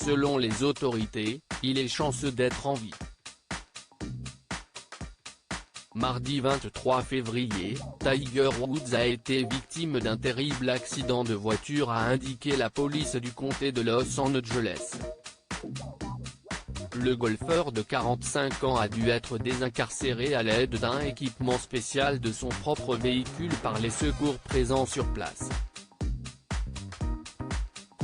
selon les autorités, il est chanceux d'être en vie. Mardi 23 février, Tiger Woods a été victime d'un terrible accident de voiture, a indiqué la police du comté de Los Angeles. Le golfeur de 45 ans a dû être désincarcéré à l'aide d'un équipement spécial de son propre véhicule par les secours présents sur place.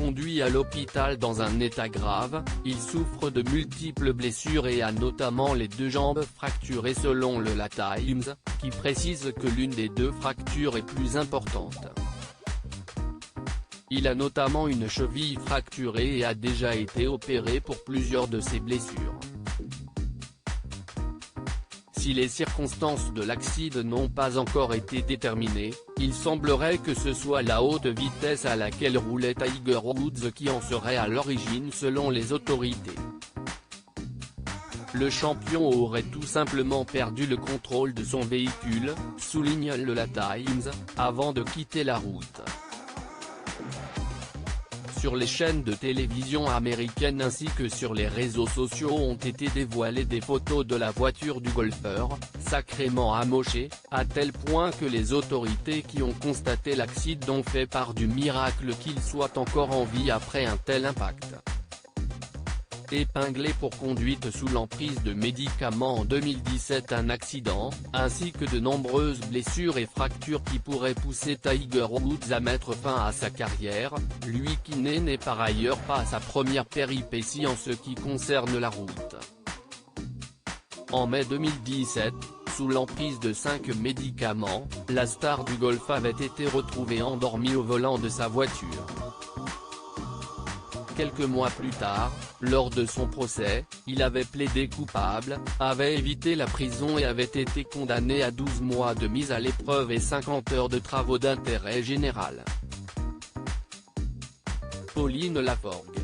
Conduit à l'hôpital dans un état grave, il souffre de multiples blessures et a notamment les deux jambes fracturées selon le La Times, qui précise que l'une des deux fractures est plus importante. Il a notamment une cheville fracturée et a déjà été opéré pour plusieurs de ses blessures. Si les circonstances de l'accident n'ont pas encore été déterminées, il semblerait que ce soit la haute vitesse à laquelle roulait Tiger Woods qui en serait à l'origine selon les autorités. Le champion aurait tout simplement perdu le contrôle de son véhicule, souligne le La Times, avant de quitter la route. Sur les chaînes de télévision américaines ainsi que sur les réseaux sociaux ont été dévoilées des photos de la voiture du golfeur, sacrément amochée, à tel point que les autorités qui ont constaté l'accident ont fait part du miracle qu'il soit encore en vie après un tel impact. Épinglé pour conduite sous l'emprise de médicaments en 2017, un accident, ainsi que de nombreuses blessures et fractures qui pourraient pousser Tiger Woods à mettre fin à sa carrière, lui qui n'est par ailleurs pas sa première péripétie en ce qui concerne la route. En mai 2017, sous l'emprise de 5 médicaments, la star du golf avait été retrouvée endormie au volant de sa voiture. Quelques mois plus tard, lors de son procès, il avait plaidé coupable, avait évité la prison et avait été condamné à 12 mois de mise à l'épreuve et 50 heures de travaux d'intérêt général. Pauline Laforgue.